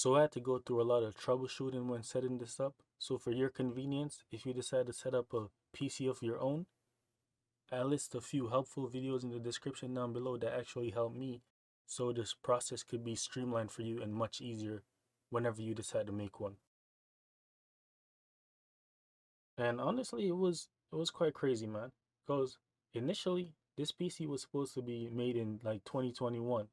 So I had to go through a lot of troubleshooting when setting this up. So for your convenience, if you decide to set up a PC of your own, I list a few helpful videos in the description down below that actually help me, so this process could be streamlined for you and much easier whenever you decide to make one. And honestly, it was quite crazy, man, because initially this PC was supposed to be made in like 2021,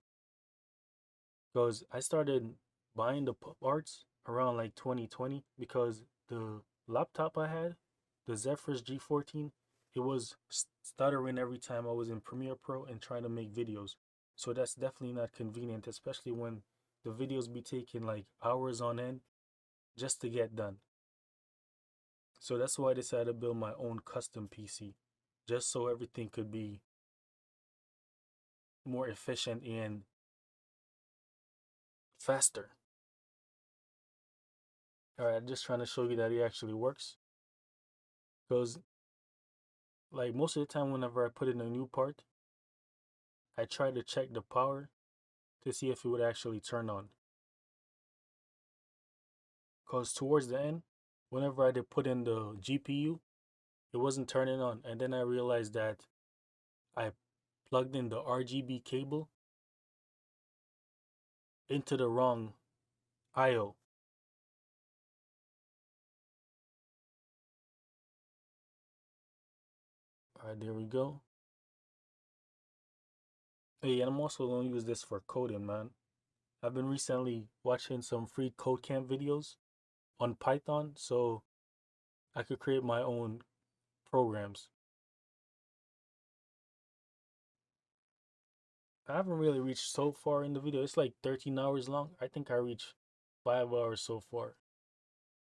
because I started buying the parts around like 2020, because the laptop I had, the Zephyrus G14, it was stuttering every time I was in Premiere Pro and trying to make videos. So that's definitely not convenient, especially when the videos be taking like hours on end just to get done. So that's why I decided to build my own custom PC, just so everything could be more efficient and faster. Alright, just trying to show you that it actually works. Because like most of the time whenever I put in a new part, I try to check the power to see if it would actually turn on. Because towards the end, whenever I did put in the GPU, it wasn't turning on. And then I realized that I plugged in the RGB cable into the wrong IO. Alright, there we go. Hey, and I'm also going to use this for coding, man. I've been recently watching some free code camp videos on Python, so I could create my own programs. I haven't really reached so far in the video. It's like 13 hours long. I think I reached 5 hours so far.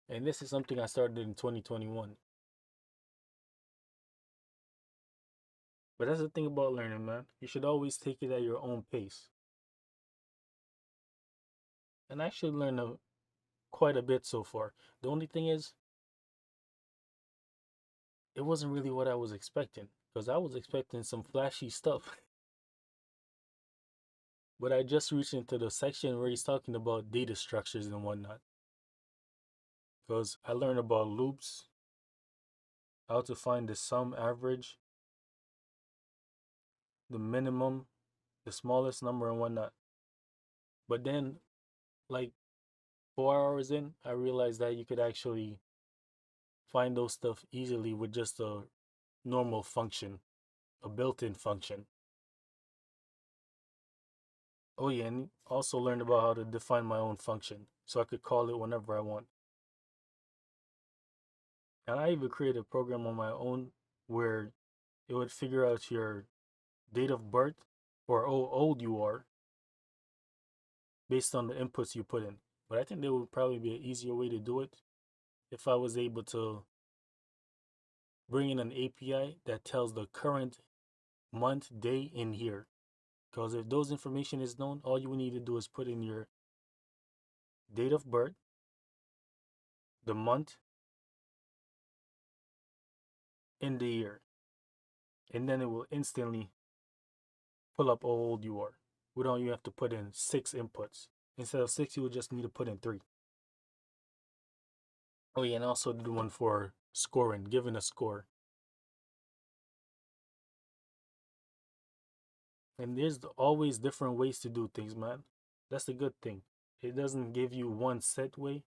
And this is something I started in 2021. But that's the thing about learning, man. You should always take it at your own pace. And I actually learned quite a bit so far. The only thing is, it wasn't really what I was expecting. Because I was expecting some flashy stuff. But I just reached into the section where he's talking about data structures and whatnot. Because I learned about loops, how to find the sum average, the minimum, the smallest number, and whatnot. But then, like 4 hours in, I realized that you could actually find those stuff easily with just a normal function, a built-in function. Oh yeah, and also learned about how to define my own function, so I could call it whenever I want. And I even created a program on my own where it would figure out your date of birth or how old you are based on the inputs you put in. But I think there would probably be an easier way to do it if I was able to bring in an API that tells the current month, day, and year. Because if those information is known, all you need to do is put in your date of birth, the month, and the year. And then it will instantly pull up how old you are. Without you have to put in 6 inputs. Instead of 6, you would just need to put in 3. Oh yeah, and also do one for scoring, giving a score. And there's always different ways to do things, man. That's the good thing. It doesn't give you one set way.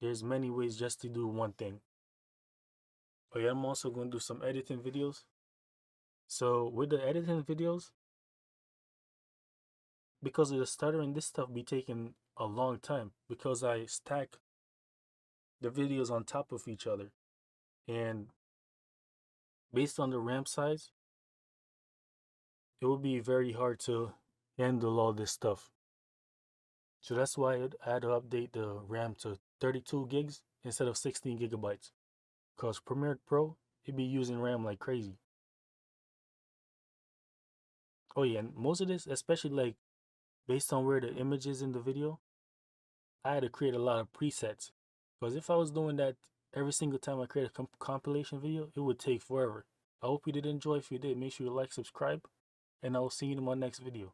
There's many ways just to do one thing. Oh yeah, I'm also going to do some editing videos. So with the editing videos, because of the stuttering, this stuff be taking a long time because I stack the videos on top of each other. And based on the RAM size, it would be very hard to handle all this stuff. So that's why I had to update the RAM to 32 gigs instead of 16 gigabytes. Because Premiere Pro, it be using RAM like crazy. Oh yeah, and most of this, especially like based on where the image is in the video, I had to create a lot of presets. Because if I was doing that every single time I create a compilation video, it would take forever. I hope you did enjoy. If you did, make sure you like, subscribe, and I will see you in my next video.